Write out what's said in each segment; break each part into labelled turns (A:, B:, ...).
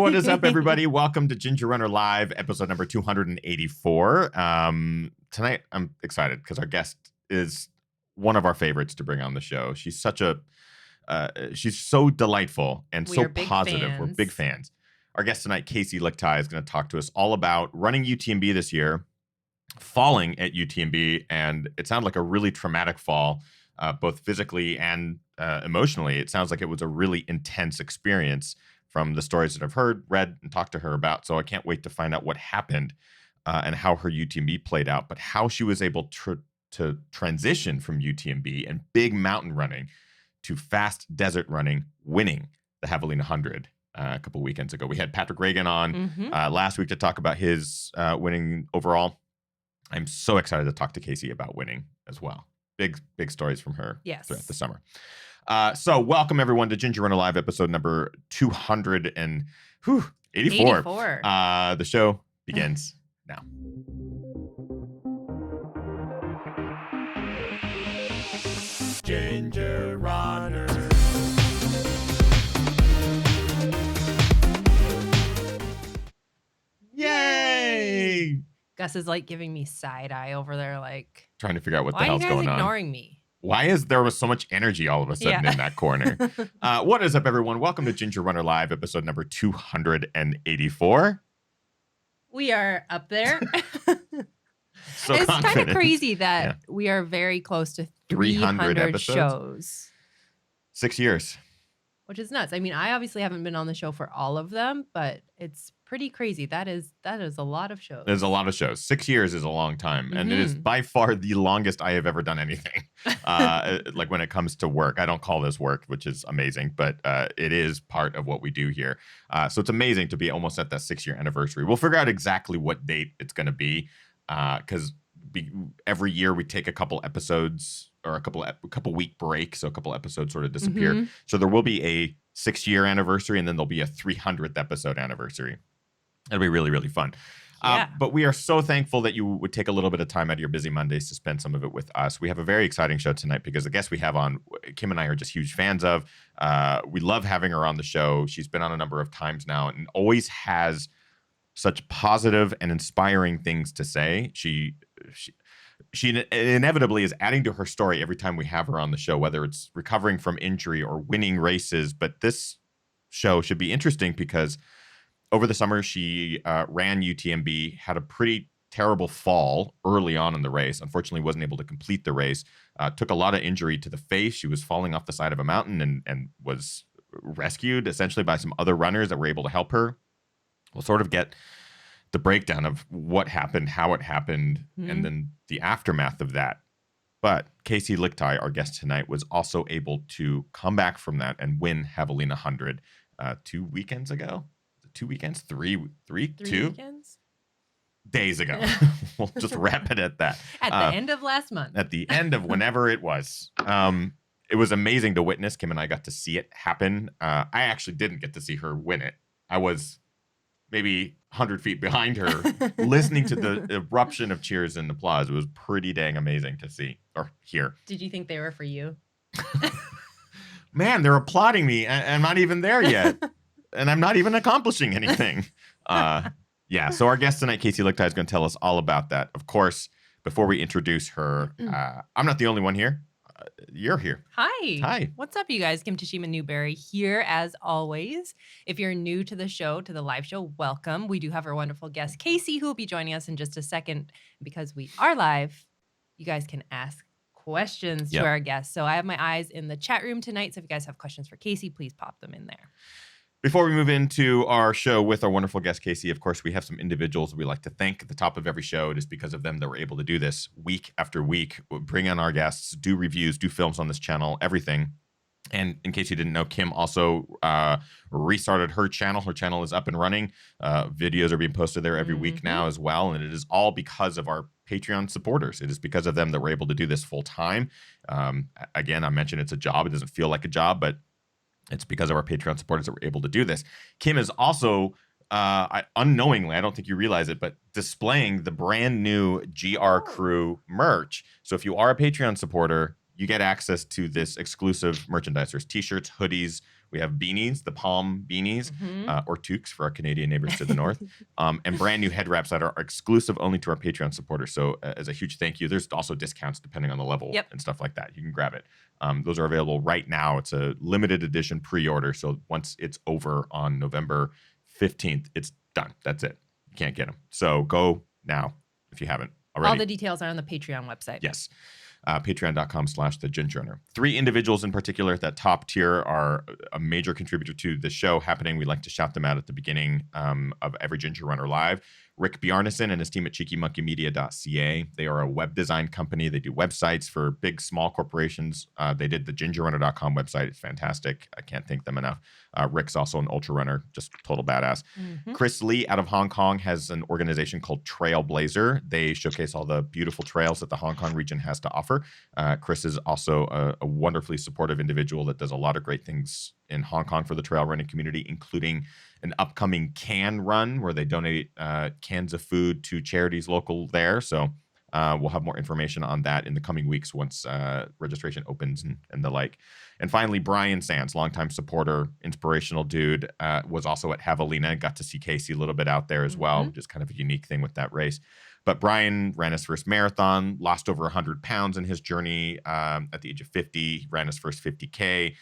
A: What is up, everybody? Welcome to Ginger Runner Live, episode number 284. Tonight, I'm excited because our guest is one of our favorites to bring on the show. She's she's so delightful and so positive. We're big fans. Our guest tonight, Kaci Lickteig, is going to talk to us all about running UTMB this year, falling at UTMB, and it sounded like a really traumatic fall, both physically and emotionally. It sounds like it was a really intense experience from the stories that I've heard, read, and talked to her about. So I can't wait to find out what happened and how her UTMB played out, but how she was able to transition from UTMB and big mountain running to fast desert running, winning the Javelina Jundred a couple weekends ago. We had Patrick Reagan on last week to talk about his winning overall. I'm so excited to talk to Kaci about winning as well. Big stories from her throughout the summer. So welcome everyone to Ginger Runner Live, episode number 284. The show begins now.
B: Ginger Runner.
A: Yay!
C: Gus is like giving me side eye over there, like
A: trying to figure out what the
C: why are you
A: hell's
C: guys
A: going on.
C: ignoring me?
A: Why is there was so much energy all of a sudden in that corner? What is up, everyone? Welcome to Ginger Runner Live, episode number 284.
C: We are up there.
A: So
C: it's
A: confident.
C: kind of crazy that we are very close to 300
A: episodes?
C: shows.
A: 6 years.
C: Which is nuts. I mean, I obviously haven't been on the show for all of them, but it's pretty crazy. That is a lot of shows.
A: There's a lot of shows. 6 years is a long time. And it is by far the longest I have ever done anything. Like when it comes to work. I don't call this work, which is amazing, but it is part of what we do here. So it's amazing to be almost at that 6-year anniversary. We'll figure out exactly what date it's going to be because every year we take a couple episodes or a couple week break. So a couple episodes sort of disappear. So there will be a 6-year anniversary and then there'll be a 300th episode anniversary. It'll be really, really fun. But we are so thankful that you would take a little bit of time out of your busy Mondays to spend some of it with us. We have a very exciting show tonight because the guest we have on, Kim and I are just huge fans of. We love having her on the show. She's been on a number of times now and always has such positive and inspiring things to say. She inevitably is adding to her story every time we have her on the show, whether it's recovering from injury or winning races. But this show should be interesting because over the summer, she ran UTMB, had a pretty terrible fall early on in the race. Unfortunately, wasn't able to complete the race. Took a lot of injury to the face. She was falling off the side of a mountain and was rescued essentially by some other runners that were able to help her. We'll sort of get the breakdown of what happened, how it happened, and then the aftermath of that. But Kaci Lickteig, our guest tonight, was also able to come back from that and win Javelina Jundred 2 weekends ago. 2 weekends? Three
C: weekends?
A: Days ago. We'll just wrap it at that.
C: At the end of last month.
A: At the end of whenever it was. It was amazing to witness. Kim and I got to see it happen. I actually didn't get to see her win it. I was maybe 100 feet behind her, listening to the eruption of cheers and applause. It was pretty dang amazing to see or hear.
C: Did you think they were for you?
A: Man, they're applauding me. I'm not even there yet. And I'm not even accomplishing anything. So our guest tonight, Kaci Lickteig, is going to tell us all about that. Of course, before we introduce her, I'm not the only one here. You're here.
C: Hi. What's up, you guys? Kim Tashima Newberry here, as always. If you're new to the show, to the live show, welcome. We do have our wonderful guest, Kaci, who will be joining us in just a second. Because we are live, you guys can ask questions to our guests. So I have my eyes in the chat room tonight. So if you guys have questions for Kaci, please pop them in there.
A: Before we move into our show with our wonderful guest, Kaci, of course, we have some individuals we like to thank at the top of every show. It is because of them that we're able to do this week after week. We'll bring on our guests, do reviews, do films on this channel, everything. And in case you didn't know, Kim also restarted her channel. Her channel is up and running. Videos are being posted there every week now as well. And it is all because of our Patreon supporters. It is because of them that we're able to do this full time. Again, I mentioned it's a job. It doesn't feel like a job, but it's because of our Patreon supporters that we're able to do this. Kim is also, unknowingly, I don't think you realize it, but displaying the brand new GR Crew merch. So if you are a Patreon supporter, you get access to this exclusive merchandise. There's t-shirts, hoodies, We have beanies, the palm beanies,
C: Mhm.
A: or toques for our Canadian neighbors to the north, and brand new head wraps that are exclusive only to our Patreon supporters. So as a huge thank you, there's also discounts depending on the level
C: Yep.
A: and stuff like that. You can grab it. Those are available right now. It's a limited edition pre-order. So once it's over on November 15th, it's done. That's it. You can't get them. So go now if you haven't already.
C: All the details are on the Patreon website.
A: Yes. Patreon.com/thegingerunner. 3 individuals in particular at that top tier are a major contributor to the show happening. We like to shout them out at the beginning of every Ginger Runner Live. Rick Bjarnason and his team at cheekymonkeymedia.ca. They are a web design company. They do websites for big, small corporations. They did the gingerrunner.com website. It's fantastic. I can't thank them enough. Rick's also an ultra runner, just total badass.
C: Mhm.
A: Chris Lee out of Hong Kong has an organization called Trailblazer. They showcase all the beautiful trails that the Hong Kong region has to offer. Chris is also a wonderfully supportive individual that does a lot of great things in Hong Kong for the trail running community, including an upcoming can run where they donate cans of food to charities local there. So we'll have more information on that in the coming weeks once registration opens and the like. And finally, Brian Sands, longtime supporter, inspirational dude, was also at Javelina. Got to see Kaci a little bit out there as well,
C: Mhm.
A: just kind of a unique thing with that race. But Brian ran his first marathon, lost over 100 pounds in his journey at the age of 50, ran his first 50K,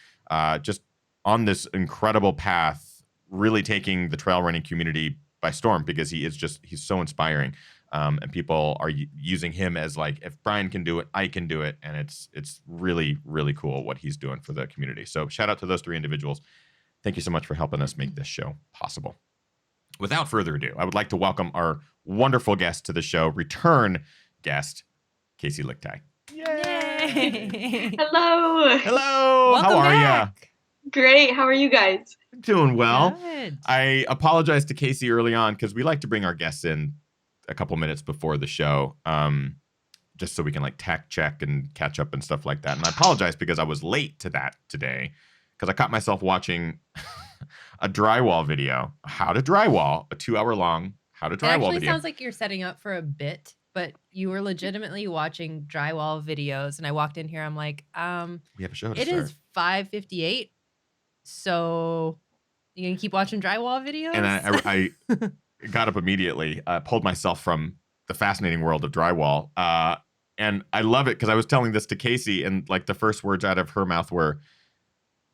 A: just on this incredible path, really taking the trail running community by storm because he's so inspiring. And people are using him as like, if Brian can do it, I can do it. And it's really, really cool what he's doing for the community. So shout out to those 3 individuals. Thank you so much for helping us make this show possible. Without further ado, I would like to welcome our wonderful guest to the show, return guest, Kaci Lickteig.
C: Yay.
B: Hello.
A: Hello.
C: Welcome
A: How are you?
C: back.
B: Great. How are you guys?
A: Doing well.
C: Good.
A: I apologize to Kaci early on because we like to bring our guests in a couple minutes before the show, just so we can like tech check and catch up and stuff like that. And I apologize because I was late to that today because I caught myself watching a drywall video, how to drywall, a 2-hour long how to
C: It
A: drywall
C: actually
A: video.
C: sounds like you're setting up for a bit, but you were legitimately watching drywall videos. And I walked in here, I'm like,
A: We have a show to
C: it
A: start.
C: is 5:58. So you gonna keep watching drywall videos?
A: And I got up immediately, pulled myself from the fascinating world of drywall. And I love it because I was telling this to Kaci, and like the first words out of her mouth were,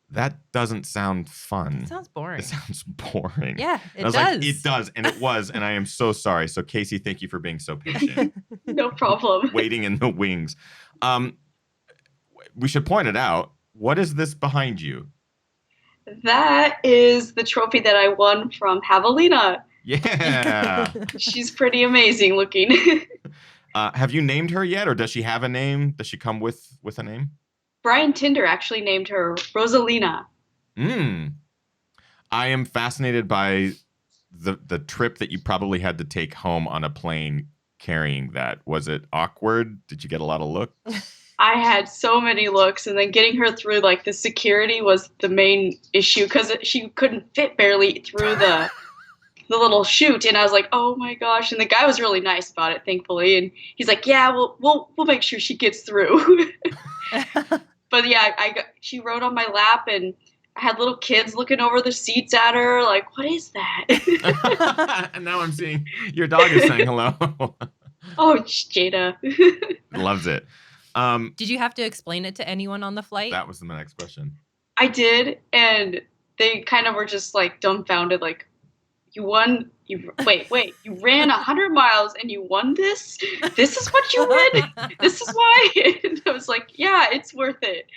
A: "That doesn't sound fun.
C: It sounds boring.
A: It sounds boring."
C: Yeah,
A: And
C: it
A: I was
C: does.
A: like, "It does," and it was, and I am so sorry. So Kaci, thank you for being so patient,
B: No problem.
A: waiting in the wings. We should point it out. What is this behind you?
B: That is the trophy that I won from Javelina.
A: Yeah.
B: She's pretty amazing looking.
A: Have you named her yet, or does she have a name? Does she come with a name?
B: Brian Tinder actually named her Rosalina.
A: I am fascinated by the trip that you probably had to take home on a plane carrying that. Was it awkward? Did you get a lot of looks?
B: I had so many looks, and then getting her through like the security was the main issue because she couldn't fit barely through the little chute, and I was like, oh my gosh. And the guy was really nice about it, thankfully, and he's like, yeah, we'll make sure she gets through. But yeah, she rode on my lap, and I had little kids looking over the seats at her like, what is that?
A: And now I'm seeing your dog is saying hello.
B: Oh, Jada.
A: Loves it.
C: Did you have to explain it to anyone on the flight?
A: That was my next question.
B: I did, and they kind of were just like dumbfounded, like, you ran 100 miles and you won this? This is what you win? This is why? And I was like, yeah, it's worth it.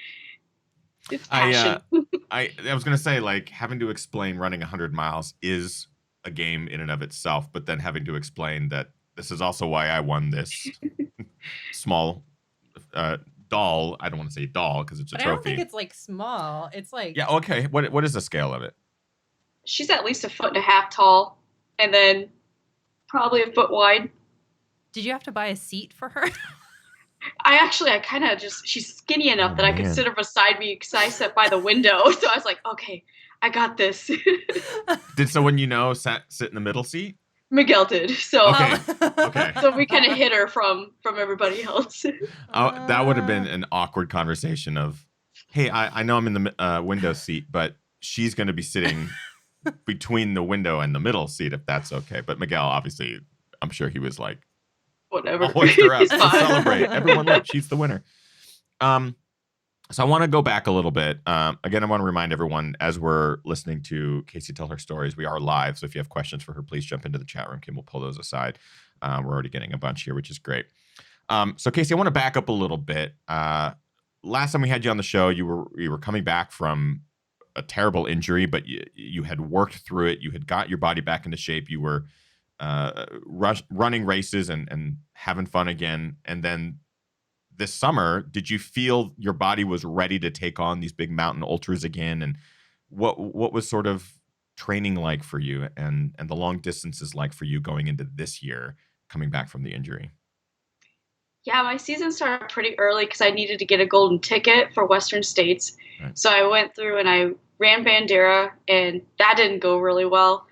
B: It's passion.
A: I was gonna say, like, having to explain running 100 miles is a game in and of itself, but then having to explain that this is also why I won this small doll. I don't want to say doll because it's a
C: but I don't
A: trophy.
C: think it's like small. It's like
A: Yeah, okay. What is the scale of it?
B: She's at least 1.5 feet tall, and then probably 1 foot wide.
C: Did you have to buy a seat for her?
B: I kind of she's skinny enough that I could sit her beside me because I sat by the window. So I was like, okay, I got this.
A: Did someone sit in the middle seat?
B: Miguel did. So
A: Okay.
B: So we kind of hid her from everybody else.
A: That would have been an awkward conversation of, hey, I know I'm in the window seat, but she's going to be sitting between the window and the middle seat, if that's okay. But Miguel, obviously, I'm sure he was like,
B: Whatever.
A: I'll hoist her up.
B: It's
A: Let's
B: fine.
A: celebrate. Everyone, look, she's the winner. So I want to go back a little bit. Again, I want to remind everyone, as we're listening to Kaci tell her stories, we are live. So if you have questions for her, please jump into the chat room. Kim will pull those aside. We're already getting a bunch here, which is great. So Kaci, I want to back up a little bit. Last time we had you on the show, you were coming back from a terrible injury, but you had worked through it. You had got your body back into shape. You were running races and having fun again. And then this summer, did you feel your body was ready to take on these big mountain ultras again? And what was sort of training like for you, and the long distances like for you going into this year, coming back from the injury?
B: Yeah, my season started pretty early because I needed to get a golden ticket for Western States.
A: Right.
B: So I went through and I ran Bandera, and that didn't go really well.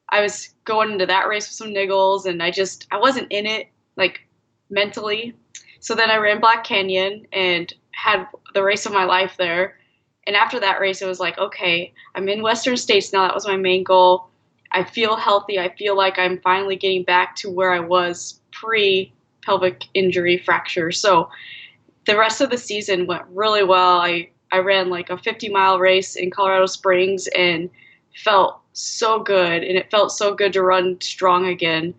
B: I was going into that race with some niggles, and I wasn't in it, like, mentally. So then I ran Black Canyon and had the race of my life there. And after that race, it was like, okay, I'm in Western States now. That was my main goal. I feel healthy. I feel like I'm finally getting back to where I was pre-pelvic injury fracture. So the rest of the season went really well. I ran like a 50-mile race in Colorado Springs and felt so good. And it felt so good to run strong again.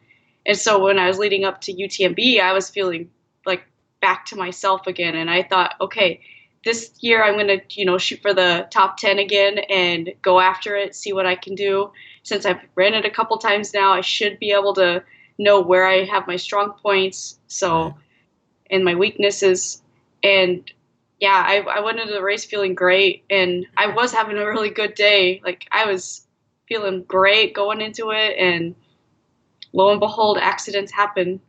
B: And so when I was leading up to UTMB, I was feeling like back to myself again. And I thought, okay, this year I'm going to, shoot for the top 10 again and go after it, see what I can do. Since I've ran it a couple times now, I should be able to know where I have my strong points. So, and my weaknesses. And yeah, I went into the race feeling great, and I was having a really good day. Like, I was feeling great going into it, and lo and behold, accidents happen.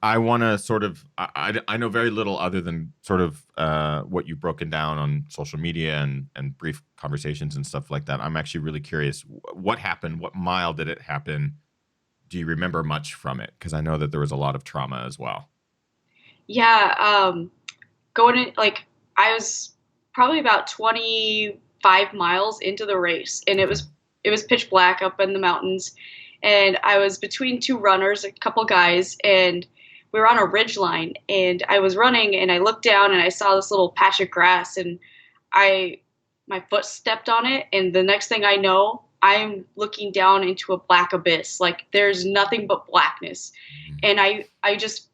A: I want to sort of, I know very little other than sort of what you've broken down on social media and brief conversations and stuff like that. I'm actually really curious. What happened? What mile did it happen? Do you remember much from it? Because I know that there was a lot of trauma as well.
B: Yeah, going in, like, I was probably about 25 miles into the race, and it was pitch black up in the mountains, and I was between two runners, a couple guys, and we were on a ridge line, and I was running, and I looked down and I saw this little patch of grass, and my foot stepped on it, and the next thing I know, I'm looking down into a black abyss. Like, there's nothing but blackness. And I just,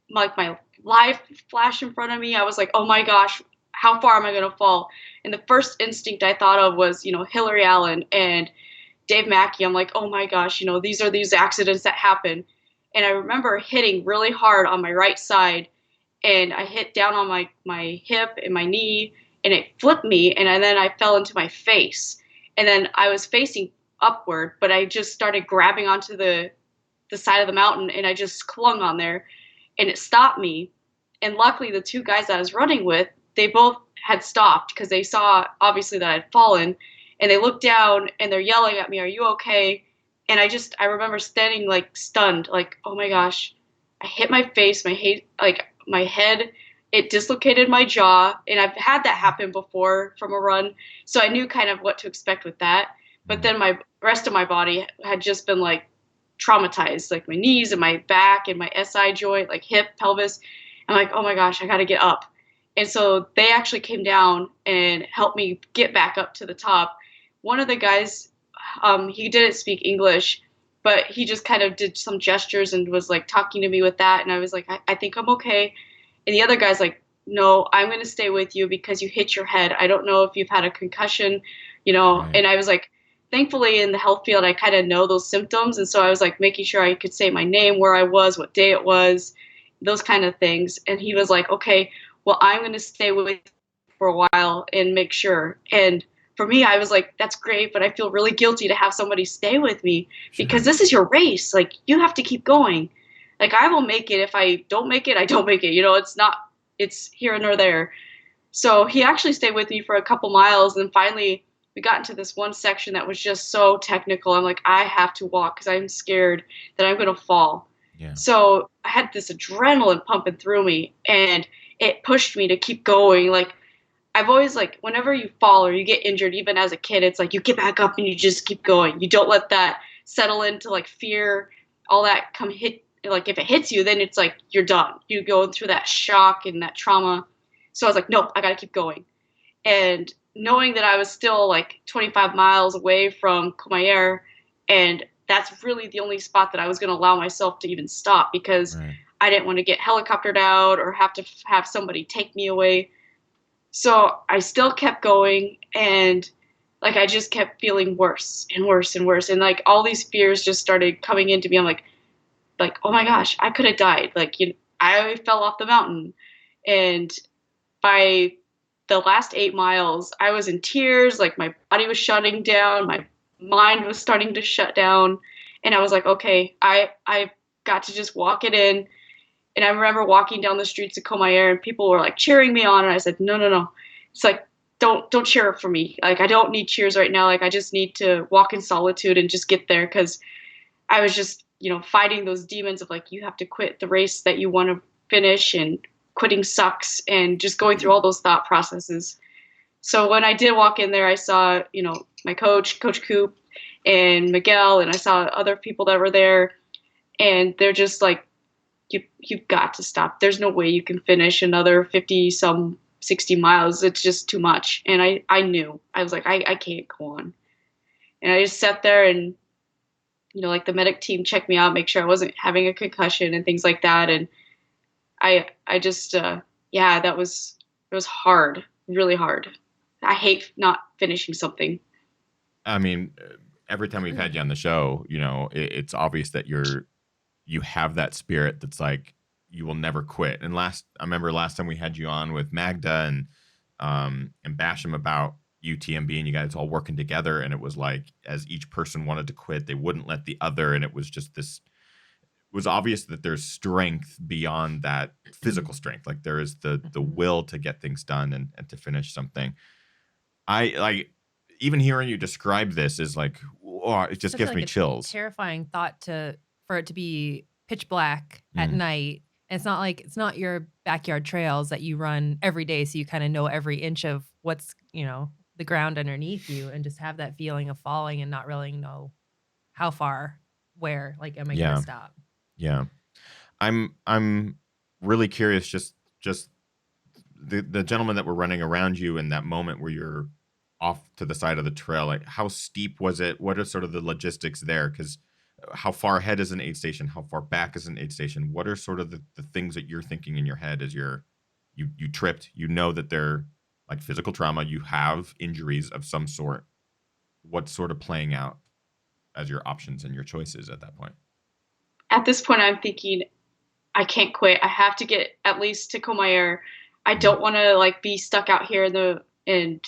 B: like, my life flashed in front of me. I was like, oh my gosh, how far am I going to fall? And the first instinct I thought of was, Hillary Allen and Dave Mackey. I'm like, oh my gosh, these are these accidents that happen. And I remember hitting really hard on my right side, and I hit down on my hip and my knee, and it flipped me, and then I fell into my face. And then I was facing upward, but I just started grabbing onto the side of the mountain, and I just clung on there, and it stopped me. And luckily, the two guys that I was running with, they both had stopped because they saw, obviously, that I had fallen. And they looked down, and they're yelling at me, "Are you okay?" And I remember standing, like, stunned, like, oh my gosh. I hit my face, my head, it dislocated my jaw. And I've had that happen before from a run, so I knew kind of what to expect with that. But then my rest of my body had just been, like, traumatized, like my knees and my back and my SI joint, like hip, pelvis. I'm like, oh my gosh, I got to get up. And so they actually came down and helped me get back up to the top. One of the guys, he didn't speak English, but he just kind of did some gestures and was, like, talking to me with that. And I was like, I think I'm okay. And the other guy's like, no, I'm going to stay with you because you hit your head. I don't know if you've had a concussion, Right. And I was like, thankfully in the health field, I kind of know those symptoms. And so I was, like, making sure I could say my name, where I was, what day it was, those kind of things. And he was like, okay, well, I'm going to stay with you for a while and make sure. And for me, I was like, that's great, but I feel really guilty to have somebody stay with me because this is your race. Like, you have to keep going. Like, I will make it. If I don't make it, I don't make it. It's here nor there. So he actually stayed with me for a couple miles, and finally we got into this one section that was just so technical. I'm like, I have to walk because I'm scared that I'm going to fall. Yeah. So I had this adrenaline pumping through me, and it pushed me to keep going. Like, I've always like, whenever you fall or you get injured, even as a kid, it's like you get back up and you just keep going. You don't let that settle into like fear, all that come hit. Like if it hits you, then it's like you're done. You go through that shock and that trauma. So I was like, nope, I got to keep going. And knowing that I was still like 25 miles away from Courmayeur, and that's really the only spot that I was going to allow myself to even stop, because I didn't want to get helicoptered out or have to have somebody take me away. So I still kept going, and like I just kept feeling worse and worse and worse, and like all these fears just started coming into me. I'm like, oh my gosh, I could have died. Like, I fell off the mountain, and by the last 8 miles, I was in tears. Like my body was shutting down, my mind was starting to shut down, and I was like, okay, I got to just walk it in. And I remember walking down the streets of Courmayeur, and people were like cheering me on, and I said, no. It's like, don't cheer for me. Like, I don't need cheers right now. Like, I just need to walk in solitude and just get there, because I was just, fighting those demons of like, you have to quit the race that you want to finish, and quitting sucks, and just going through all those thought processes. So when I did walk in there, I saw, my Coach Coop, and Miguel, and I saw other people that were there, and they're just like, you've got to stop. There's no way you can finish another 60 miles. It's just too much. And I knew. I was like, I can't go on. And I just sat there, and, like the medic team checked me out, make sure I wasn't having a concussion and things like that. And I just, it was hard, really hard. I hate not finishing something.
A: I mean, every time we've had you on the show, it's obvious that you have that spirit that's like, you will never quit. And I remember last time we had you on with Magda and Basham about UTMB, and you guys all working together, and it was like, as each person wanted to quit, they wouldn't let the other, and it was just this. It was obvious that there's strength beyond that physical strength. Like there is the will to get things done and to finish something. I like, even hearing you describe this is like, oh, it just gives me chills.
C: Terrifying thought for it to be pitch black at night. And it's not your backyard trails that you run every day, so you kind of know every inch of what's, the ground underneath you, and just have that feeling of falling and not really know how far, where, like, am I going to stop?
A: Yeah. I'm really curious, just the gentlemen that were running around you in that moment where you're off to the side of the trail, like how steep was it? What are sort of the logistics there? Because how far ahead is an aid station? How far back is an aid station? What are sort of the things that you're thinking in your head as you tripped? You know that they're like physical trauma. You have injuries of some sort. What's sort of playing out as your options and your choices at that point?
B: At this point, I'm thinking, I can't quit. I have to get at least to Courmayeur. I don't want to like be stuck out here and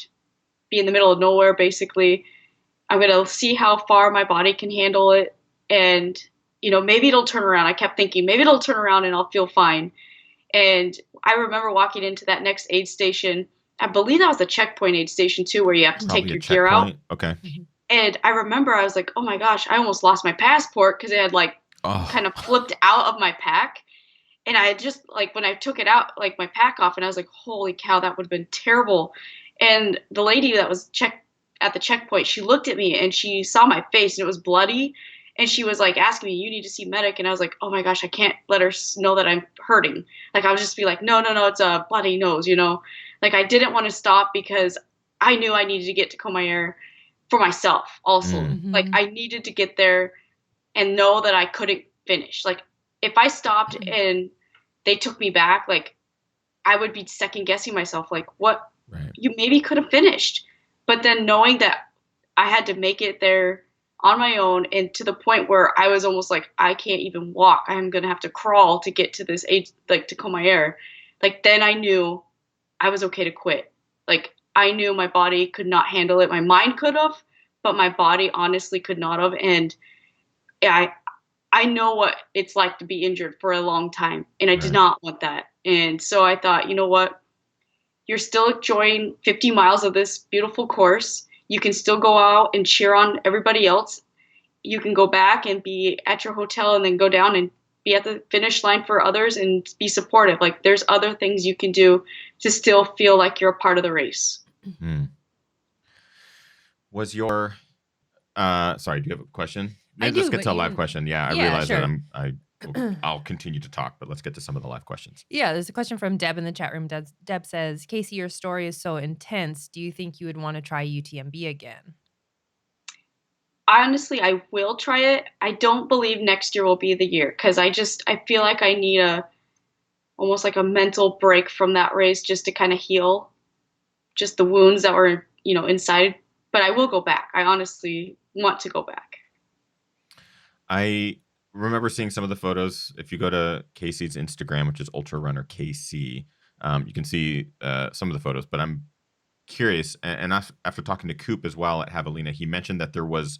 B: be in the middle of nowhere. Basically, I'm gonna see how far my body can handle it, and maybe it'll turn around. I kept thinking maybe it'll turn around and I'll feel fine. And I remember walking into that next aid station. I believe that was the checkpoint aid station too, where you have to take your gear out.
A: Okay.
B: And I remember I was like, oh my gosh, I almost lost my passport, because it had like kind of flipped out of my pack. And I had just like, when I took it out, like my pack off, and I was like, holy cow, that would have been terrible. And the lady that was at the checkpoint, she looked at me and she saw my face, and it was bloody. And she was like asking me, you need to see medic. And I was like, oh my gosh, I can't let her know that I'm hurting. Like I would just be like, no, it's a bloody nose, Like I didn't want to stop, because I knew I needed to get to Courmayeur for myself also. Like I needed to get there and know that I couldn't finish. Like if I stopped and they took me back, like I would be second guessing myself, like what you maybe could have finished. But then knowing that I had to make it there on my own, and to the point where I was almost like, I can't even walk. I'm going to have to crawl to get to this age, like to Courmayeur. Like then I knew I was okay to quit. Like I knew my body could not handle it. My mind could have, but my body honestly could not have. And yeah, I know what it's like to be injured for a long time, and I did not want that. And so I thought, you know what? You're still enjoying 50 miles of this beautiful course. You can still go out and cheer on everybody else. You can go back and be at your hotel and then go down and be at the finish line for others and be supportive. Like there's other things you can do to still feel like you're a part of the race.
A: Was your sorry, do you have a question? Maybe
C: I
A: let's
C: do,
A: get
C: but
A: to a
C: you
A: live
C: didn't-
A: question. Yeah, I
C: Yeah,
A: realize
C: sure.
A: that I'll continue to talk, but let's get to some of the live questions.
C: Yeah, there's a question from Deb in the chat room. Deb says, Kaci, your story is so intense. Do you think you would want to try UTMB again?
B: Honestly, I will try it. I don't believe next year will be the year because I feel like I need almost like a mental break from that race just to kind of heal just the wounds that were, inside. But I will go back. I honestly want to go back.
A: I remember seeing some of the photos. If you go to Kaci's Instagram, which is Ultra Runner KC, you can see some of the photos. But I'm curious, and after talking to Coop as well at Javelina, he mentioned that there was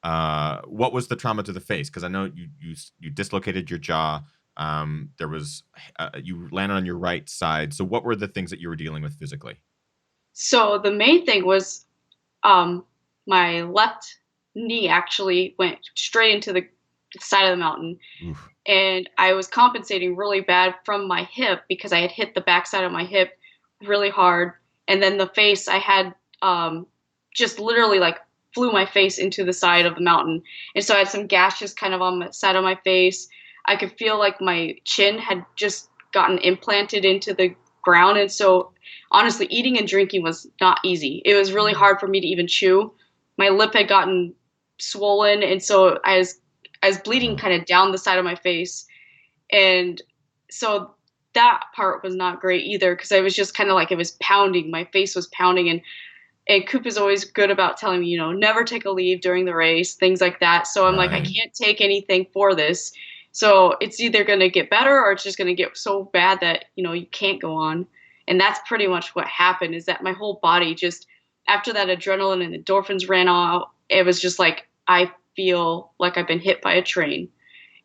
A: what was the trauma to the face? Because I know you dislocated your jaw. There was you landed on your right side. So what were the things that you were dealing with physically?
B: So the main thing was my left knee actually went straight into the side of the mountain.
A: Oof.
B: And I was compensating really bad from my hip because I had hit the backside of my hip really hard. And then the face, I had just literally like flew my face into the side of the mountain. And so I had some gashes kind of on the side of my face. I could feel like my chin had just gotten implanted into the ground. And so honestly, eating and drinking was not easy. It was really hard for me to even chew. My lip had gotten swollen. And so I was bleeding kind of down the side of my face. And so that part was not great either because I was just kind of like it was pounding. My face was pounding. And Coop is always good about telling me, never take a leave during the race, things like that. So I'm like, I can't take anything for this. So it's either going to get better or it's just going to get so bad that, you can't go on. And that's pretty much what happened is that my whole body just, after that adrenaline and endorphins ran out, it was just like, I feel like I've been hit by a train.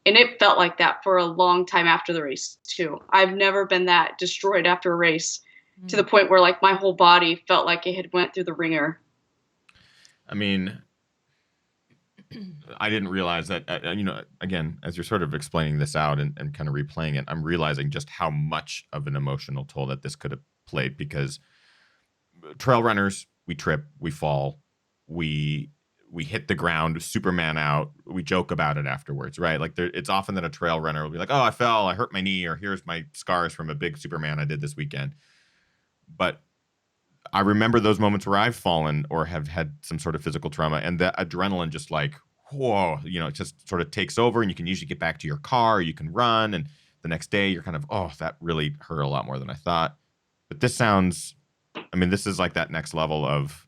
B: And it felt like that for a long time after the race too. I've never been that destroyed after a race to the point where like my whole body felt like it had went through the ringer.
A: I mean, I didn't realize that, again, as you're sort of explaining this out and kind of replaying it, I'm realizing just how much of an emotional toll that this could have played because trail runners, we trip, we fall, we hit the ground, Superman out, we joke about it afterwards, right? Like it's often that a trail runner will be like, oh, I fell, I hurt my knee, or here's my scars from a big Superman I did this weekend. But I remember those moments where I've fallen or have had some sort of physical trauma and the adrenaline just like, whoa, it just sort of takes over and you can usually get back to your car, you can run. And the next day you're kind of, oh, that really hurt a lot more than I thought. But this is like that next level of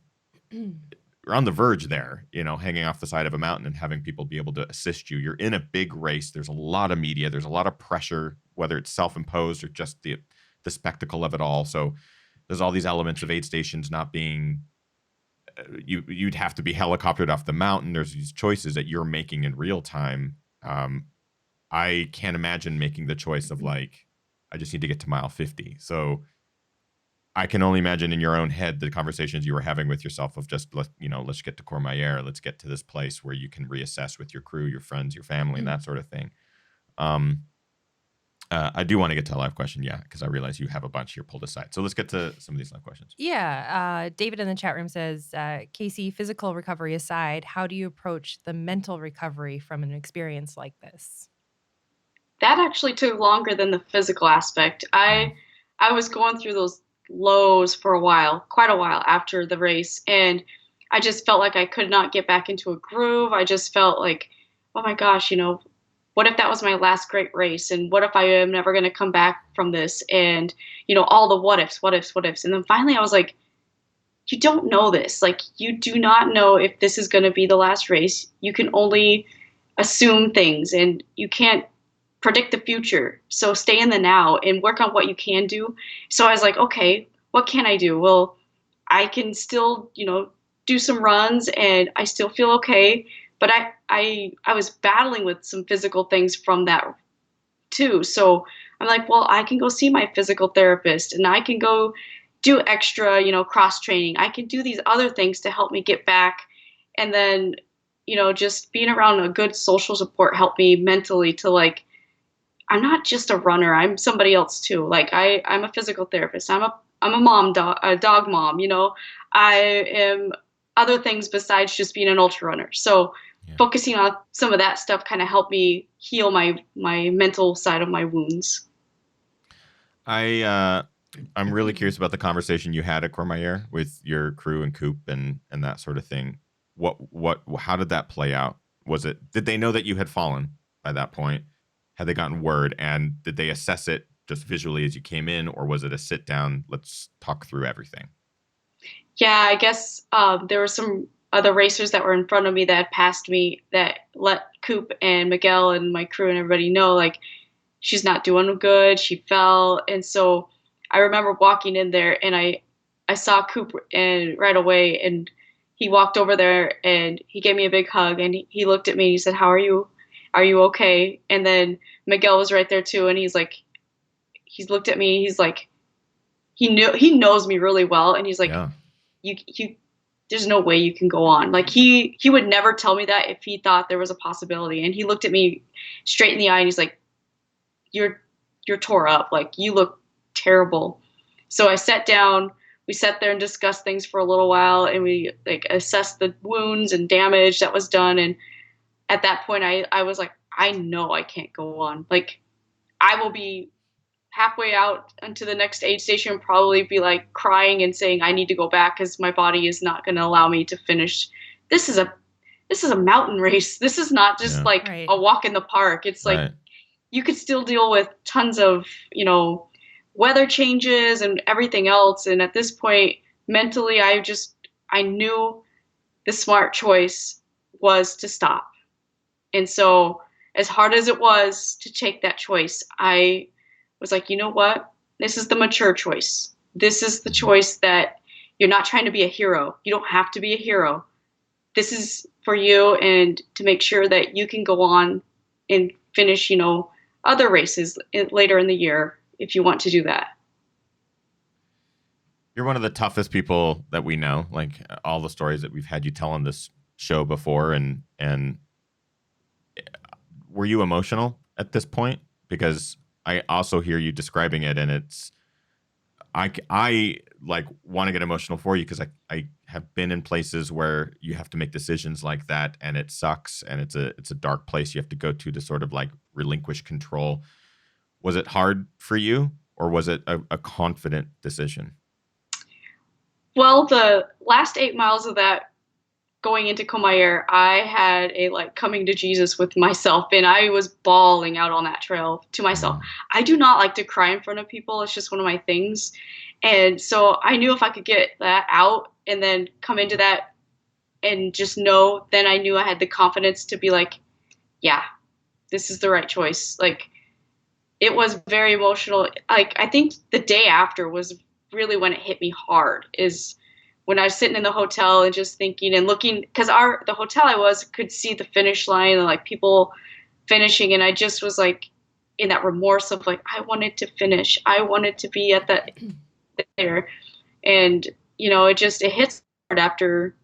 A: you're on the verge there, hanging off the side of a mountain and having people be able to assist you. You're in a big race. There's a lot of media. There's a lot of pressure, whether it's self-imposed or just the spectacle of it all. So there's all these elements of aid stations not being, you'd have to be helicoptered off the mountain. There's these choices that you're making in real time. I can't imagine making the choice of like, I just need to get to mile 50. So I can only imagine in your own head the conversations you were having with yourself of just, let's get to Courmayeur. Let's get to this place where you can reassess with your crew, your friends, your family, and that sort of thing. I do want to get to a live question, because I realize you have a bunch here pulled aside. So let's get to some of these live questions.
C: Yeah. David in the chat room says, Kaci, physical recovery aside, how do you approach the mental recovery from an experience like this?
B: That actually took longer than the physical aspect. I was going through those lows for quite a while after the race, and I just felt like I could not get back into a groove. I just felt like, oh my gosh, what if that was my last great race? And what if I am never going to come back from this? And, all the what ifs. And then finally I was like, you don't know this. Like, you do not know if this is going to be the last race. You can only assume things and you can't predict the future. So stay in the now and work on what you can do. So I was like, okay, what can I do? Well, I can still, do some runs and I still feel okay. But I was battling with some physical things from that too. So I'm like, well, I can go see my physical therapist and I can go do extra, cross training. I can do these other things to help me get back. And then, just being around a good social support helped me mentally to like I'm not just a runner. I'm somebody else too. Like I'm a physical therapist. I'm a mom, a dog mom. I am other things besides just being an ultra runner. So
A: Yeah.
B: focusing on some of that stuff kind of helped me heal my mental side of my wounds.
A: I'm really curious about the conversation you had at Courmayeur with your crew and Coop and that sort of thing. How did that play out? Did they know that you had fallen by that point? Had they gotten word, and did they assess it just visually as you came in, or was it a sit down, let's talk through everything?
B: Yeah, I guess there were some other racers that were in front of me that had passed me that let Coop and Miguel and my crew and everybody know, like, she's not doing good. She fell. And so I remember walking in there, and I saw Coop and right away, and he walked over there and he gave me a big hug, and he looked at me and he said, "How are you? Are you okay?" And then Miguel was right there too, and he's looked at me, he's like, he knows me really well, and he's like,
A: Yeah.
B: you there's no way you can go on. Like he would never tell me that if he thought there was a possibility. And he looked at me straight in the eye and he's like, you're tore up. Like, you look terrible. So I sat down, we sat there and discussed things for a little while, and we like assessed the wounds and damage that was done. And at that point I was like, I know I can't go on. Like, I will be halfway out into the next aid station and probably be like crying and saying I need to go back because my body is not going to allow me to finish. This is a mountain race. This is not just like
C: Right.
B: a walk in the park. It's like you could still deal with tons of, weather changes and everything else. And at this point, mentally, I knew the smart choice was to stop. And so, as hard as it was to take that choice, I was like, you know what? This is the mature choice. This is the choice that you're not trying to be a hero. You don't have to be a hero. This is for you, and to make sure that you can go on and finish, other races later in the year if you want to do that.
A: You're one of the toughest people that we know. Like, all the stories that we've had you tell on this show before, and were you emotional at this point? Because I also hear you describing it, and I like want to get emotional for you because I have been in places where you have to make decisions like that, and it sucks, and it's a dark place you have to go to sort of like relinquish control. Was it hard for you, or was it a confident decision?
B: Well, the last 8 miles of that going into Courmayeur, I had a like coming to Jesus with myself, and I was bawling out on that trail to myself. I do not like to cry in front of people. It's just one of my things. And so I knew if I could get that out and then come into that and just know, then I knew I had the confidence to be like, yeah, this is the right choice. Like, it was very emotional. Like, I think the day after was really when it hit me hard, is when I was sitting in the hotel and just thinking and looking, because the hotel I was could see the finish line and like people finishing, and I just was like in that remorse of like, I wanted to finish. I wanted to be at that there. And it hits hard after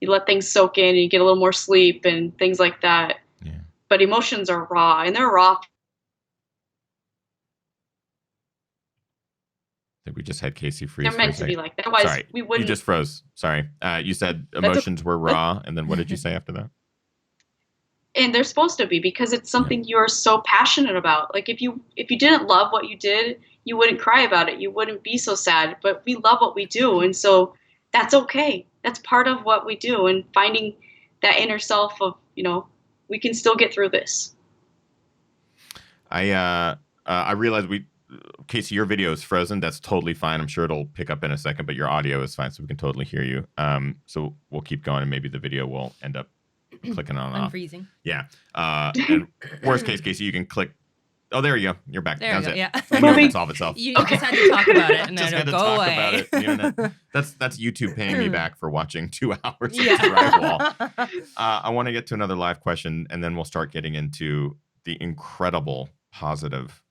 B: you let things soak in and you get a little more sleep and things like that.
A: Yeah.
B: But emotions are raw, and they're raw.
A: I think we just had Kaci freeze.
B: They're meant to be like that. Otherwise,
A: Sorry,
B: we wouldn't.
A: You just froze. Sorry. You said emotions were raw, and then what did you say after that?
B: And they're supposed to be, because it's something you're so passionate about. Like, if you didn't love what you did, you wouldn't cry about it. You wouldn't be so sad. But we love what we do, and so that's okay. That's part of what we do, and finding that inner self of, we can still get through this.
A: I realized Kaci, your video is frozen. That's totally fine. I'm sure it'll pick up in a second, but your audio is fine, so we can totally hear you. So we'll keep going, and maybe the video will end up clicking on and off.
C: Unfreezing.
A: Yeah. And worst case, Kaci, you can click. Oh, there you go. You're back.
C: There you go. Yeah.
A: I knew it would solve itself.
C: You just had to talk about it, and
A: just
C: then
A: had to
C: go
A: talk
C: away.
A: about it. The internet. That's YouTube paying me back for watching 2 hours of
C: Yeah.
A: drywall. I want to get to another live question, and then we'll start getting into the incredible positive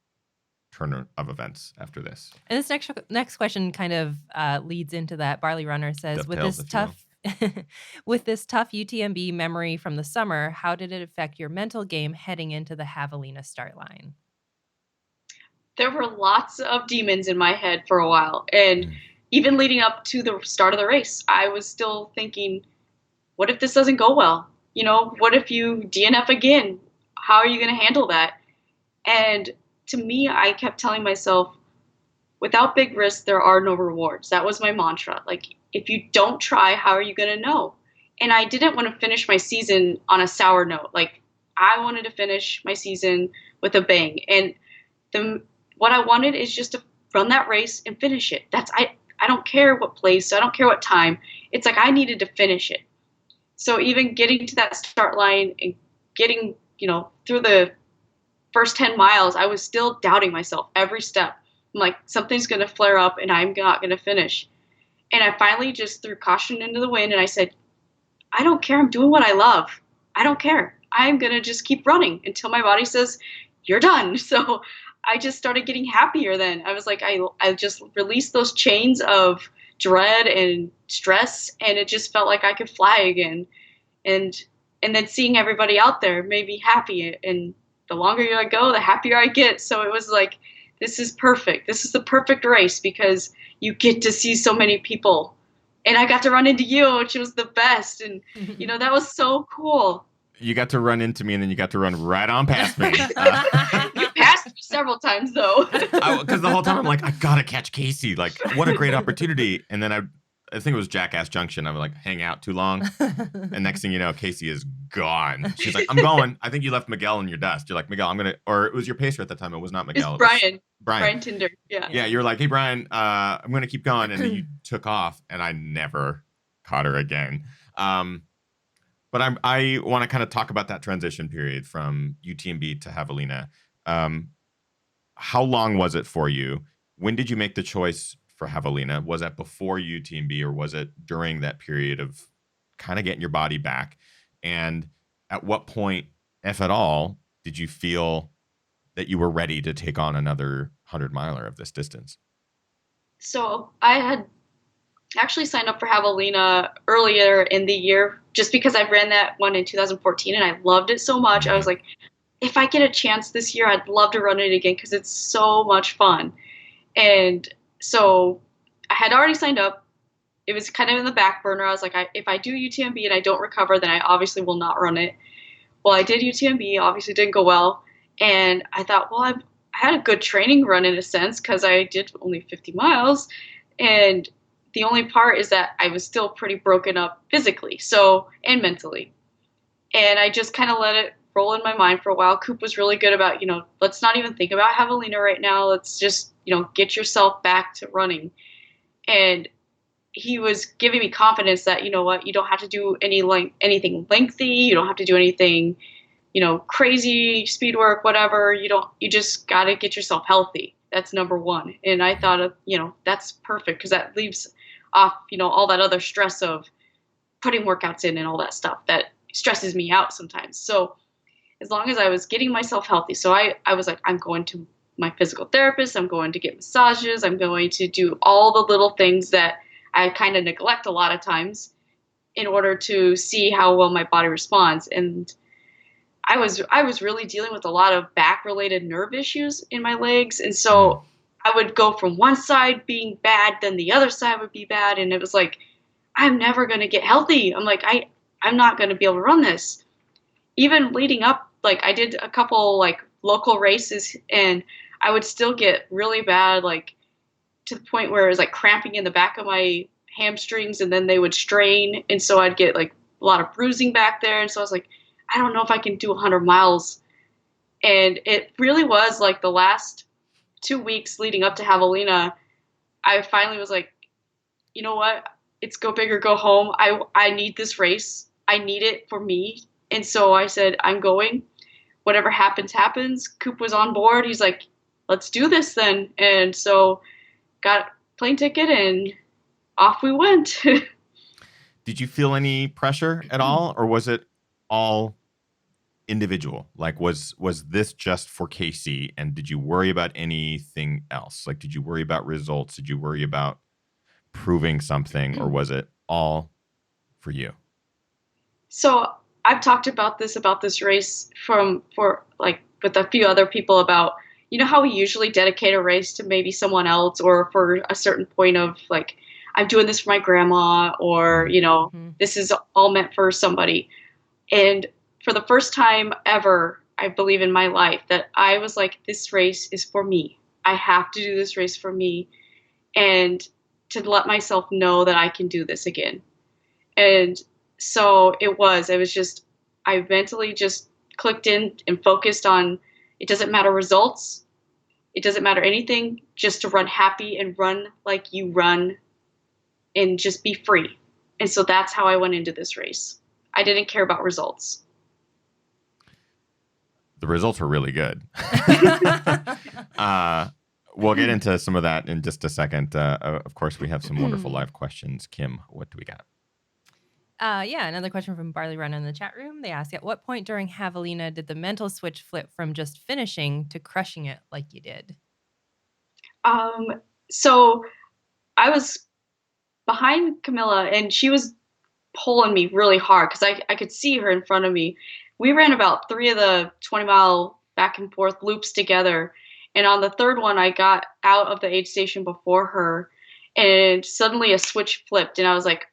A: turn of events after this.
C: And this next question kind of leads into that. Barley Runner says,
A: Dovetails, if you will.
C: with this tough UTMB memory from the summer, how did it affect your mental game heading into the Javelina start line?
B: There were lots of demons in my head for a while. And even leading up to the start of the race, I was still thinking, what if this doesn't go well? What if you DNF again? How are you going to handle that? And to me, I kept telling myself, without big risks, there are no rewards. That was my mantra. Like, if you don't try, how are you going to know? And I didn't want to finish my season on a sour note. Like, I wanted to finish my season with a bang. And what I wanted is just to run that race and finish it. I don't care what place, I don't care what time. It's like I needed to finish it. So even getting to that start line and getting, through the first 10 miles, I was still doubting myself every step. I'm like, something's going to flare up and I'm not going to finish. And I finally just threw caution into the wind and I said, I don't care. I'm doing what I love. I don't care. I'm going to just keep running until my body says, you're done. So I just started getting happier then. I was like, I just released those chains of dread and stress, and it just felt like I could fly again. And then seeing everybody out there made me happy. And the longer I go, the happier I get. So it was like, this is perfect. This is the perfect race because you get to see so many people. And I got to run into you, which was the best. And, that was so cool.
A: You got to run into me and then you got to run right on past me.
B: You passed me several times, though.
A: Because the whole time I'm like, I got to catch Kaci. Like, what a great opportunity. And then I think it was Jackass Junction. I'm like, hang out too long. And next thing you know, Kaci is gone. She's like, I'm going. I think you left Miguel in your dust. You're like, Miguel, I'm going to, or it was your pacer at the time. It was not Miguel.
B: It's Brian.
A: Brian
B: Tinder. Yeah.
A: Yeah. You were like, hey, Brian, I'm going to keep going. And then you took off and I never caught her again. But I want to kind of talk about that transition period from UTMB to Javelina. How long was it for you? When did you make the choice for Javelina? Was that before UTMB or was it during that period of kind of getting your body back? And at what point, if at all, did you feel that you were ready to take on another 100-miler of this distance?
B: So I had actually signed up for Javelina earlier in the year just because I ran that one in 2014 and I loved it so much. I was like, if I get a chance this year, I'd love to run it again because it's so much fun. And so I had already signed up. It was kind of in the back burner. I was like, if I do UTMB and I don't recover, then I obviously will not run it. Well, I did UTMB, obviously didn't go well. And I thought, well, I had a good training run in a sense because I did only 50 miles. And the only part is that I was still pretty broken up physically, and mentally. And I just kind of let it roll in my mind for a while. Coop was really good about, let's not even think about Javelina right now. Let's just, get yourself back to running. And he was giving me confidence that, you know what, you don't have to do anything lengthy. You don't have to do anything, crazy speed work, whatever. You just got to get yourself healthy. That's number one. And I thought, that's perfect because that leaves off, all that other stress of putting workouts in and all that stuff that stresses me out sometimes. So as long as I was getting myself healthy, so I was like, I'm going to my physical therapist, I'm going to get massages, I'm going to do all the little things that I kind of neglect a lot of times in order to see how well my body responds. And I was really dealing with a lot of back-related nerve issues in my legs, and so I would go from one side being bad, then the other side would be bad, and it was like, I'm never going to get healthy. I'm like, I'm not going to be able to run this. Even leading up, like I did a couple like local races, and I would still get really bad, like to the point where it was like cramping in the back of my hamstrings, and then they would strain, and so I'd get like a lot of bruising back there, and so I was like, I don't know if I can do 100 miles. And it really was like the last 2 weeks leading up to Javelina, I finally was like, you know what? It's go big or go home. I need this race. I need it for me. And so I said, I'm going. Whatever happens, happens. Coop was on board. He's like, let's do this then. And so got a plane ticket and off we went.
A: Did you feel any pressure at all, or was it all individual? Like, was this just for Kaci, and did you worry about anything else? Like, did you worry about results? Did you worry about proving something, or was it all for you?
B: So I've talked about this race with a few other people about, you know how we usually dedicate a race to maybe someone else or for a certain point of like, I'm doing this for my grandma, or, you know, this is all meant for somebody. And for the first time ever, I believe in my life, that I was like, this race is for me. I have to do this race for me. And to let myself know that I can do this again. And so it was just, I mentally just clicked in and focused on, it doesn't matter results. It doesn't matter anything, just to run happy and run like you run and just be free. And so that's how I went into this race. I didn't care about results.
A: The results were really good. We'll get into some of that in just a second. Of course, we have some wonderful live questions. Kim, what do we got?
C: Yeah, another question from Barley Run in the chat room. They ask, at what point during Javelina did the mental switch flip from just finishing to crushing it like you did?
B: So I was behind Camilla, and she was pulling me really hard because I could see her in front of me. We ran about 3 of the 20-mile back and forth loops together. And on the third one, I got out of the aid station before her, and suddenly a switch flipped. And I was like,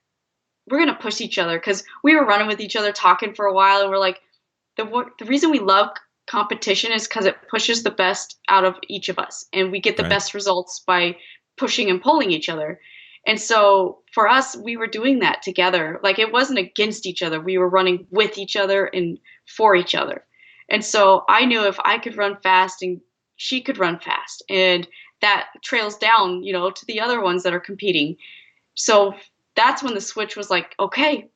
B: we're going to push each other, because we were running with each other, talking for a while. And we're like, the reason we love competition is because it pushes the best out of each of us. And we get the best results by pushing and pulling each other. And so for us, we were doing that together. Like, it wasn't against each other. We were running with each other and for each other. And so I knew if I could run fast and she could run fast, and that trails down, you know, to the other ones that are competing. So that's when the switch was like, okay,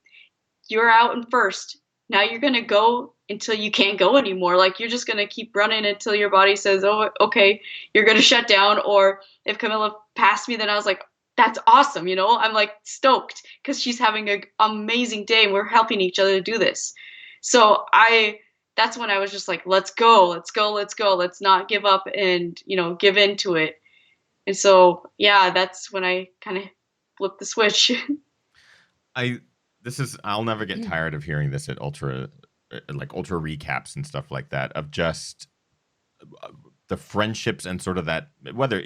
B: you're out in first. Now you're going to go until you can't go anymore. Like, you're just going to keep running until your body says, oh, okay, you're going to shut down. Or if Camilla passed me, then I was like, that's awesome. You know, I'm like stoked because she's having an amazing day and we're helping each other do this. So that's when I was just like, let's go, let's go, let's go. Let's not give up and, you know, give into it. And so, yeah, that's when I kind of flipped the switch.
A: I'll never get tired of hearing this at ultra recaps and stuff like that, of just the friendships and sort of that, whether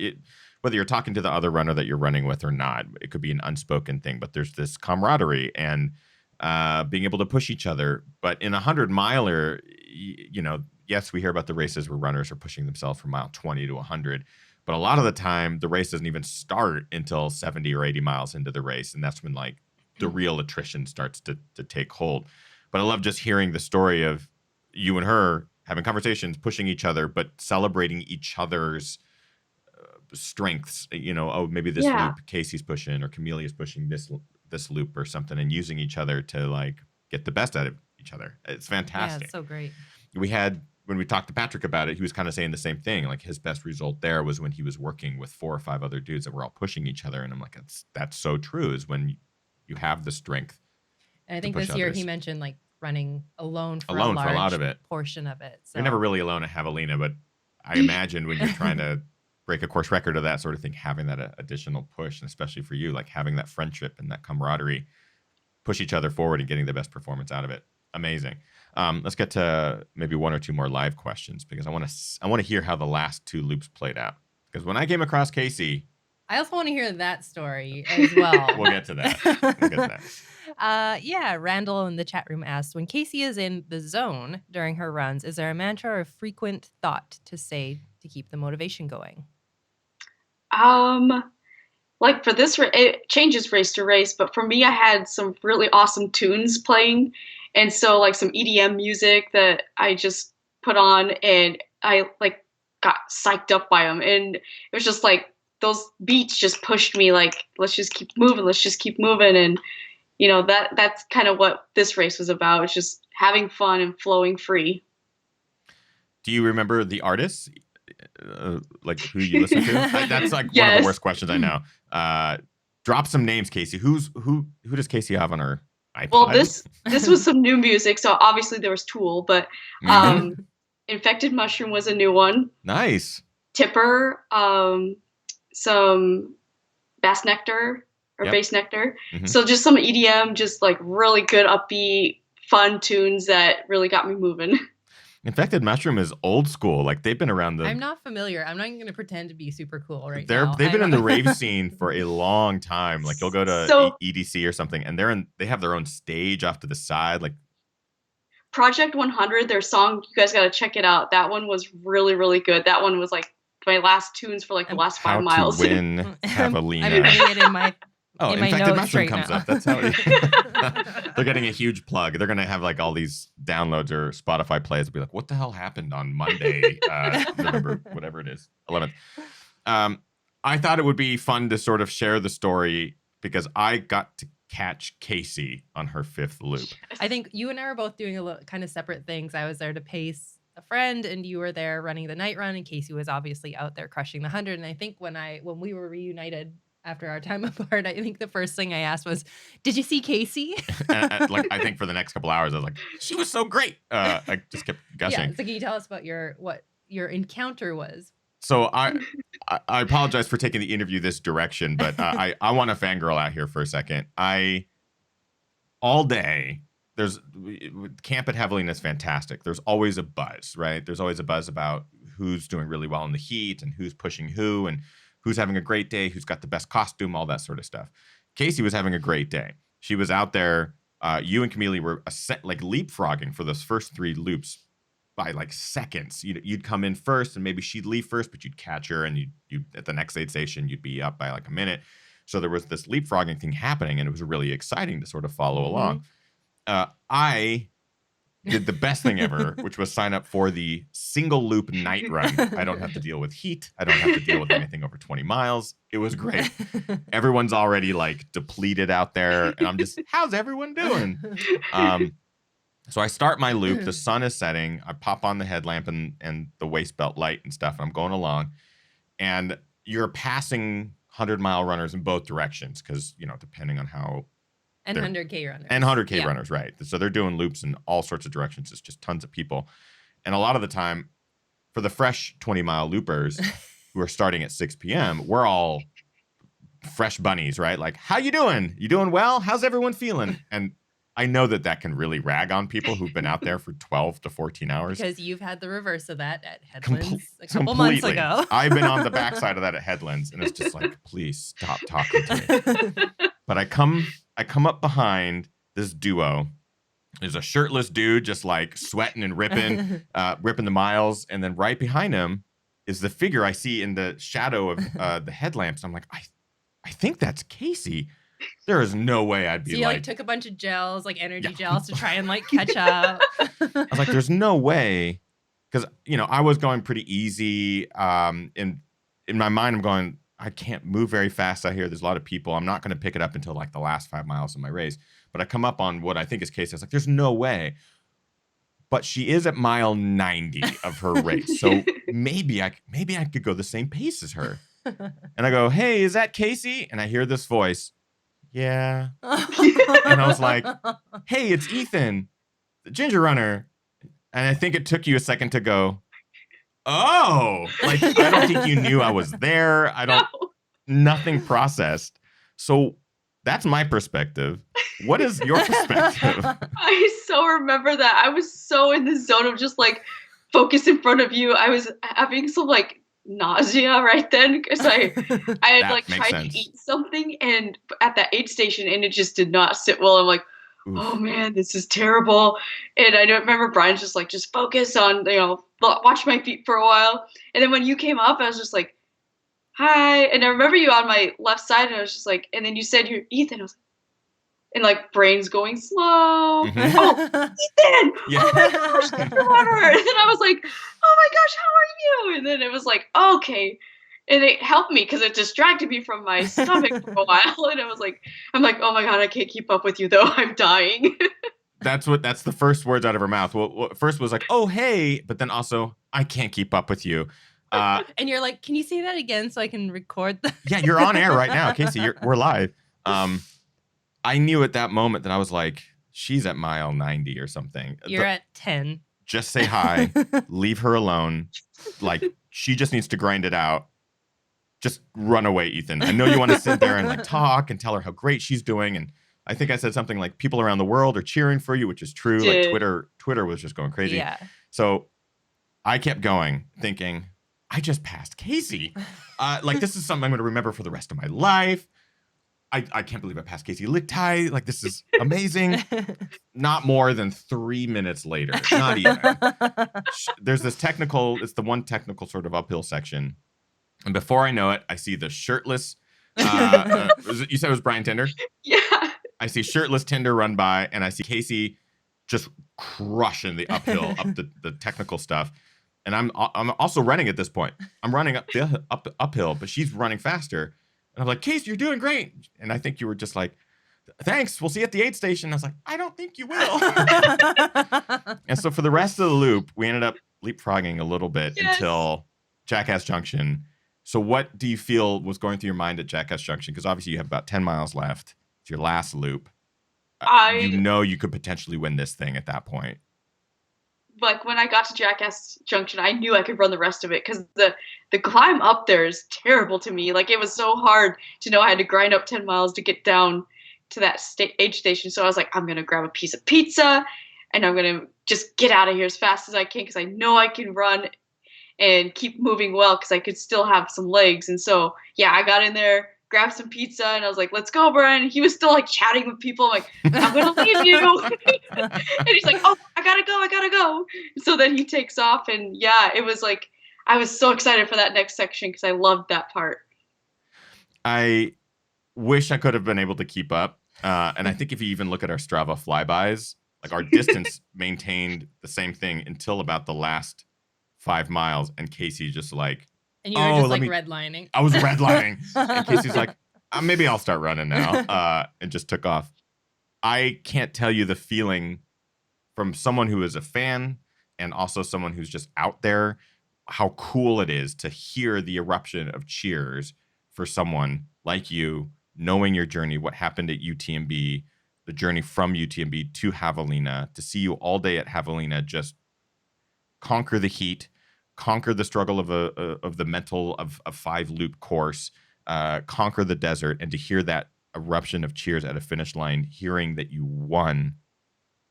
A: you're talking to the other runner that you're running with or not, it could be an unspoken thing, but there's this camaraderie and being able to push each other. But in a 100-miler, you know, yes, we hear about the races where runners are pushing themselves from mile 20 to 100, but a lot of the time the race doesn't even start until 70 or 80 miles into the race, and that's when like the real attrition starts to take hold. But I love just hearing the story of you and her having conversations, pushing each other, but celebrating each other's strengths. You know, oh, maybe this loop Kaci's pushing or Camille's pushing this loop or something, and using each other to like get the best out of each other. It's fantastic.
C: Yeah, it's so great.
A: When we talked to Patrick about it, he was kind of saying the same thing. Like, his best result there was when he was working with 4 or 5 other dudes that were all pushing each other. And I'm like, that's so true, is when you have the strength.
C: And I think this year he mentioned like running alone for a
A: lot of it.
C: portion of it. So.
A: You're never really alone at Javelina, but I imagine when you're trying to break a course record or that sort of thing, having that additional push, and especially for you, like having that friendship and that camaraderie, push each other forward and getting the best performance out of it. Amazing. Let's get to maybe 1 or 2 more live questions, because I want to hear how the last 2 loops played out. Because when I came across Kaci,
C: I also want to hear that story as well.
A: We'll get to that.
C: Yeah, Randall in the chat room asked, when Kaci is in the zone during her runs, is there a mantra or a frequent thought to say to keep the motivation going?
B: Like for this, it changes race to race, but for me, I had some really awesome tunes playing. And so like some EDM music that I just put on, and I like got psyched up by them. And it was just like, those beats just pushed me like, let's just keep moving. Let's just keep moving. And, you know, that's kind of what this race was about. It's just having fun and flowing free.
A: Do you remember the artists? Like who you listen to? That's like one of the worst questions I know. Drop some names, Kaci. Who does Kaci have on her iPod?
B: Well, this was some new music. So obviously there was Tool, but Infected Mushroom was a new one.
A: Nice.
B: Tipper, some Bass Nectar or Bass Nectar. Mm-hmm. So just some EDM, just like really good upbeat, fun tunes that really got me moving.
A: Infected Mushroom is old school. Like they've been around
C: I'm not familiar. I'm not even going to pretend to be super cool right
A: they've
C: now.
A: been in the rave scene for a long time. Like you'll go to
B: So-
A: EDC or something, and they have their own stage off to the side. Like
B: Project 100, their song, you guys got to check it out. That one was really, really good. That one was like my last tunes for like the last 5 miles.
A: How to Win Javelina.
C: I'm putting it in my
A: Infected
C: notes
A: Mushroom
C: right
A: comes
C: now.
A: up. That's how they're getting a huge plug. They're going to have like all these downloads or Spotify plays. They'll be like, what the hell happened on Monday, November, whatever it is, 11th. I thought it would be fun to sort of share the story because I got to catch Kaci on her 5th loop.
C: I think you and I were both doing a little kind of separate things. I was there to pace a friend, and you were there running the night run, and Kaci was obviously out there crushing the 100. And I think when we were reunited after our time apart, I think the first thing I asked was, "Did you see Kaci?"
A: And, like I think for the next couple hours, I was like, "She was so great." I just kept gushing.
C: Yeah. So can you tell us about what your encounter was?
A: So I apologize for taking the interview this direction, but I want to fangirl out here for a second. All day, camp at Javelina is fantastic. There's always a buzz, right? There's always a buzz about who's doing really well in the heat and who's pushing who and who's having a great day, who's got the best costume, all that sort of stuff. Kaci was having a great day. She was out there. You and Camille were like leapfrogging for those first 3 loops by like seconds. You'd come in first and maybe she'd leave first, but you'd catch her and you at the next aid station, you'd be up by like a minute. So there was this leapfrogging thing happening and it was really exciting to sort of follow along. I did the best thing ever, which was sign up for the single loop night run. I don't have to deal with heat. I don't have to deal with anything over 20 miles. It was great. Everyone's already like depleted out there. And I'm just, how's everyone doing? So I start my loop. The sun is setting. I pop on the headlamp and the waist belt light and stuff. And I'm going along. And you're passing 100-mile runners in both directions because, depending on how.
C: And 100K runners.
A: And 100K runners, right. So they're doing loops in all sorts of directions. It's just tons of people. And a lot of the time, for the fresh 20-mile loopers who are starting at 6 p.m., we're all fresh bunnies, right? Like, how you doing? You doing well? How's everyone feeling? And I know that can really rag on people who've been out there for 12 to 14 hours.
C: Because you've had the reverse of that at Headlands a couple months ago.
A: I've been on the backside of that at Headlands, and it's just like, please stop talking to me. But I come up behind this duo. There's a shirtless dude just like sweating and ripping the miles. And then right behind him is the figure I see in the shadow of the headlamps. I'm like, I think that's Kaci. There is no way I'd be
C: so you like took a bunch of gels, like energy gels to try and like catch up.
A: I was like, there's no way. Because, I was going pretty easy. In my mind, I'm going, I can't move very fast out here. There's a lot of people. I'm not going to pick it up until like the last 5 miles of my race. But I come up on what I think is Kaci. I was like, there's no way. But she is at mile 90 of her race. So maybe I could go the same pace as her. And I go, hey, is that Kaci? And I hear this voice. Yeah. And I was like, hey, it's Ethan, the ginger runner. And I think it took you a second to go, oh, like, I don't think you knew I was there. Nothing processed. So that's my perspective. What is your perspective?
B: I so remember that. I was so in the zone of just like focus in front of you. I was having some like nausea right then because I had like tried to eat something and at that aid station and it just did not sit well. I'm like, oh man, this is terrible. And I don't remember Brian's just like, just focus on, watch my feet for a while. And then when you came up, I was just like, hi. And I remember you on my left side and I was just like, and then you said you're Ethan. I was like, and like brain's going slow.
A: Mm-hmm.
B: Oh, Ethan!
A: Yeah.
B: Oh my gosh, that's the runner. And then I was like, oh my gosh, how are you? And then it was like, okay. And it helped me because it distracted me from my stomach for a while. And I'm like, oh my God, I can't keep up with you though. I'm dying.
A: That's the first words out of her mouth. Well, first was like, oh, hey. But then also, I can't keep up with you.
C: And you're like, can you say that again so I can record that?
A: Yeah, you're on air right now, Kaci. We're live. I knew at that moment that I was like, she's at mile 90 or something.
C: You're at 10.
A: Just say hi. Leave her alone. Like, she just needs to grind it out. Just run away, Ethan. I know you want to sit there and like talk and tell her how great she's doing. And I think I said something like people around the world are cheering for you, which is true. Like Twitter was just going crazy.
C: Yeah.
A: So I kept going, thinking, I just passed Kaci. Like, this is something I'm going to remember for the rest of my life. I can't believe I passed Kaci Lickteig. Like, this is amazing. Not more than 3 minutes later, not even. There's this technical, it's the one technical sort of uphill section. And before I know it, I see the shirtless, you said it was Brian Tinder?
B: Yeah.
A: I see shirtless Tinder run by, and I see Kaci just crushing the uphill, up the technical stuff. And I'm also running at this point. I'm running uphill, but she's running faster. And I'm like, Kaci, you're doing great. And I think you were just like, thanks, we'll see you at the aid station. I was like, I don't think you will. And so for the rest of the loop, we ended up leapfrogging a little bit until Jackass Junction. So what do you feel was going through your mind at Jackass Junction? Because obviously you have about 10 miles left. It's your last loop. You know you could potentially win this thing at that point.
B: Like, when I got to Jackass Junction, I knew I could run the rest of it because the climb up there is terrible to me. Like, it was so hard to know I had to grind up 10 miles to get down to that aid station. So I was like, I'm going to grab a piece of pizza and I'm going to just get out of here as fast as I can because I know I can run and keep moving well because I could still have some legs. And so, yeah, I got in there, grabbed some pizza, and I was like, let's go, Brian. And he was still, like, chatting with people. I'm like, I'm going to leave you. And he's like, oh, I got to go. So then he takes off. And, yeah, it was like, I was so excited for that next section because I loved that part.
A: I wish I could have been able to keep up. And I think if you even look at our Strava flybys, like, our distance maintained the same thing until about the last 5 miles. And Kaci just like,
C: and you were just like redlining.
A: I was redlining. And Kaci's like, maybe I'll start running now. And just took off. I can't tell you the feeling from someone who is a fan and also someone who's just out there, how cool it is to hear the eruption of cheers for someone like you, knowing your journey, what happened at UTMB, the journey from UTMB to Javelina, to see you all day at Javelina just conquer the heat, conquer the struggle of the mental of a 5-loop course, conquer the desert, and to hear that eruption of cheers at a finish line, hearing that you won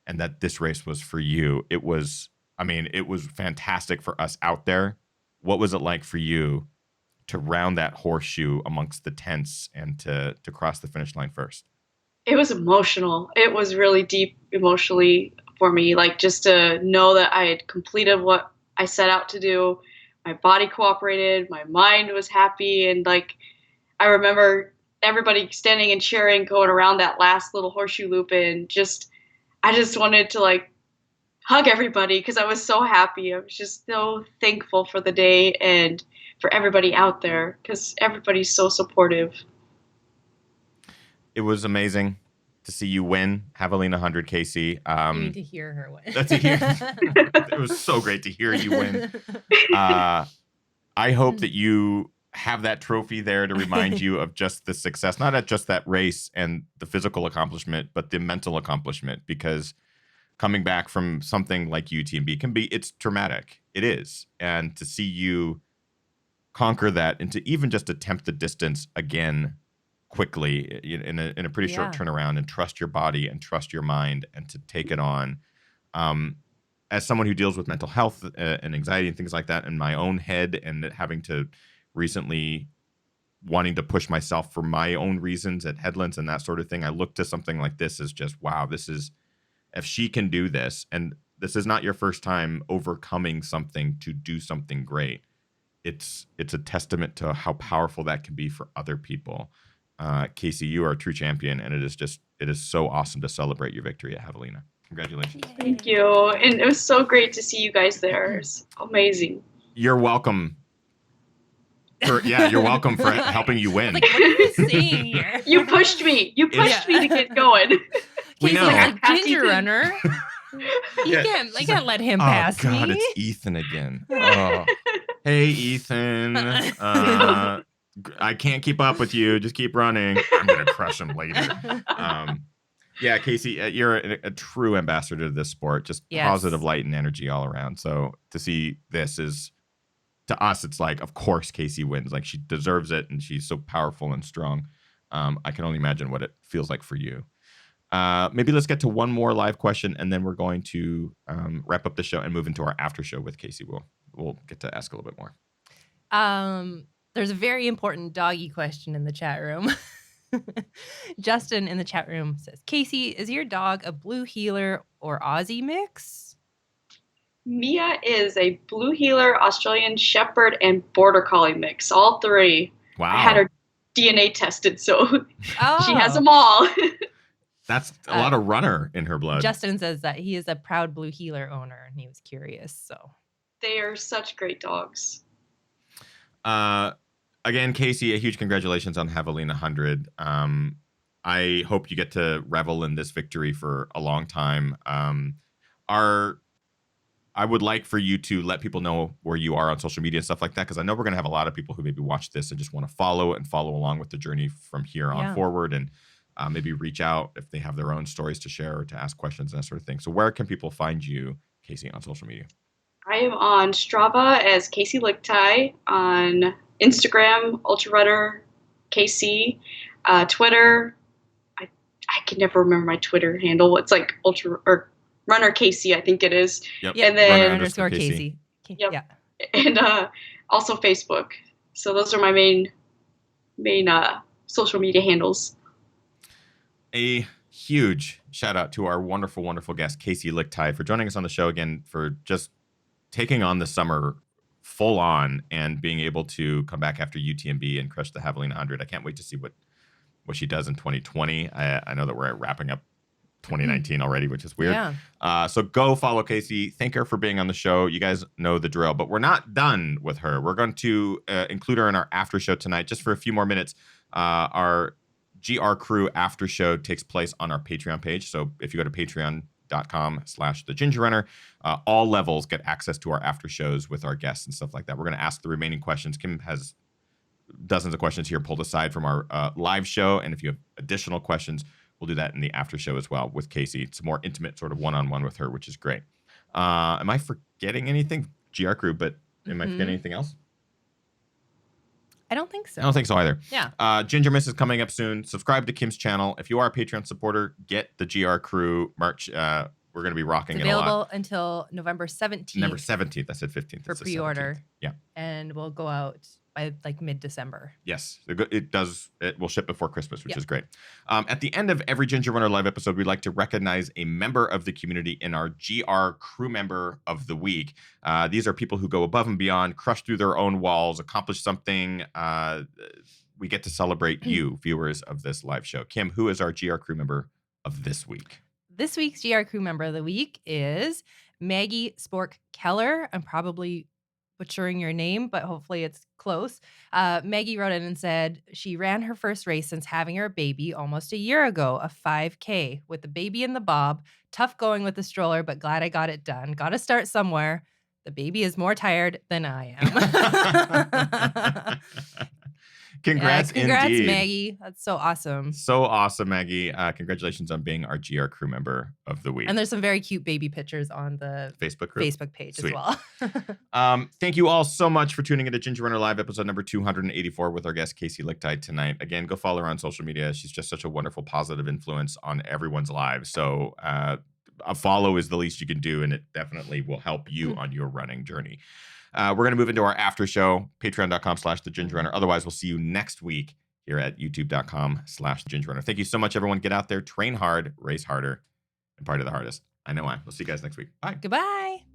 A: and that this race was for you. It was fantastic for us out there. What was it like for you to round that horseshoe amongst the tents and to cross the finish line first?
B: It was emotional. It was really deep emotionally for me, like, just to know that I had completed what I set out to do. My body cooperated, my mind was happy, and, like, I remember everybody standing and cheering going around that last little horseshoe loop, and I just wanted to, like, hug everybody because I was so happy. I was just so thankful for the day and for everybody out there because everybody's so supportive.
A: It was amazing to see you win Javelina Jundred, Kaci.
C: You need to hear her win.
A: That's it was so great to hear you win. I hope that you have that trophy there to remind you of just the success, not at just that race and the physical accomplishment, but the mental accomplishment, because coming back from something like UTMB it's traumatic. It is. And to see you conquer that and to even just attempt the distance again quickly in a pretty short turnaround, and trust your body and trust your mind and to take it on. As someone who deals with mental health and anxiety and things like that in my own head, and having to recently wanting to push myself for my own reasons at Headlands and that sort of thing, I look to something like this as just, wow, this is, if she can do this, and this is not your first time overcoming something to do something great, it's a testament to how powerful that can be for other people. Kaci, you are a true champion, and it is so awesome to celebrate your victory at Javelina. Congratulations.
B: Thank you. And it was so great to see you guys there. It's amazing.
A: You're welcome. You're welcome for helping you win.
C: Like, what are you saying here?
B: You pushed me. You pushed me to get going.
A: We know.
C: Like Ginger Runner. You can't let him pass me.
A: Oh, God, it's Ethan again. Oh. Hey, Ethan. I can't keep up with you. Just keep running. I'm going to crush him later. Yeah, Kaci, you're a true ambassador to this sport. Just positive light and energy all around. So to see this is, to us, it's like, of course Kaci wins. Like, she deserves it, and she's so powerful and strong. I can only imagine what it feels like for you. Maybe let's get to one more live question, and then we're going to wrap up the show and move into our after show with Kaci. We'll get to ask a little bit more.
C: There's a very important doggy question in the chat room. Justin in the chat room says, Kaci, is your dog a blue heeler or Aussie mix?
B: Mia is a blue heeler, Australian Shepherd, and Border Collie mix. All three.
A: Wow.
B: I had her DNA tested, so she has
C: Oh.
B: them all.
A: That's a lot of runner in her blood.
C: Justin says that he is a proud blue heeler owner, and he was curious. So
B: They are such great dogs.
A: Again, Kaci, a huge congratulations on Javelina Jundred. I hope you get to revel in this victory for a long time. I would like for you to let people know where you are on social media and stuff like that, because I know we're going to have a lot of people who maybe watch this and just want to follow along with the journey from here on forward, and maybe reach out if they have their own stories to share or to ask questions and that sort of thing. So where can people find you, Kaci, on social media?
B: I am on Strava as Kaci Lickteig, on Instagram, Ultra Runner KC, Twitter. I can never remember my Twitter handle. It's like Runner KC, I think it is.
A: Yep.
B: And then
C: Runner _ Kaci.
B: Yep.
C: Yeah.
B: And also Facebook. So those are my main social media handles.
A: A huge shout out to our wonderful, wonderful guest, Kaci Lickteig, for joining us on the show again, for just taking on the summer full on and being able to come back after UTMB and crush the Javelina 100. I can't wait to see what she does in 2020. I know that we're wrapping up 2019 already, which is weird.
C: Yeah.
A: So go follow Kaci. Thank her for being on the show. You guys know the drill, but we're not done with her. We're going to include her in our after show tonight, just for a few more minutes. Our GR Crew after show takes place on our Patreon page. So if you go to patreon.com/thegingerrunner, all levels get access to our after shows with our guests and stuff like that. We're going to ask the remaining questions. Kim has dozens of questions here pulled aside from our live show. And if you have additional questions, we'll do that in the after show as well with Kaci. It's a more intimate sort of one-on-one with her, which is great. Am I forgetting anything? GR Crew, but am I forgetting anything else?
C: I don't think so.
A: I don't think so either.
C: Yeah.
A: Ginger Miss is coming up soon. Subscribe to Kim's channel. If you are a Patreon supporter, get the GR Crew merch. We're going to be rocking it a lot.
C: Available until November 17th.
A: November 17th. I said 15th.
C: For pre-order.
A: Yeah.
C: And we'll go out by like mid-December.
A: Yes, it does. It will ship before Christmas, which is great. At the end of every Ginger Runner live episode, we'd like to recognize a member of the community in our GR Crew Member of the Week. These are people who go above and beyond, crush through their own walls, accomplish something. We get to celebrate you, viewers of this live show. Kim, who is our GR Crew Member of this week?
C: This week's GR Crew Member of the Week is Maggie Spork Keller. I'm probably butchering your name, but hopefully it's close. Maggie wrote in and said she ran her first race since having her baby almost a year ago, a 5K with the baby in the bob. Tough going with the stroller, but glad I got it done. Got to start somewhere. The baby is more tired than I am.
A: Congrats indeed.
C: Maggie. That's so awesome.
A: So awesome, Maggie. Congratulations on being our GR Crew Member of the Week.
C: And there's some very cute baby pictures on the
A: Facebook group.
C: Facebook page
A: Sweet.
C: as well.
A: Thank you all so much for tuning into Ginger Runner Live, episode number 284 with our guest, Kaci Lickteig, tonight. Again, go follow her on social media. She's just such a wonderful, positive influence on everyone's lives. So a follow is the least you can do, and it definitely will help you on your running journey. We're going to move into our after show, patreon.com/thegingerrunner. Otherwise, we'll see you next week here at youtube.com/thegingerrunner. Thank you so much, everyone. Get out there, train hard, race harder, and party the hardest. I know I. We'll see you guys next week. Bye.
C: Goodbye.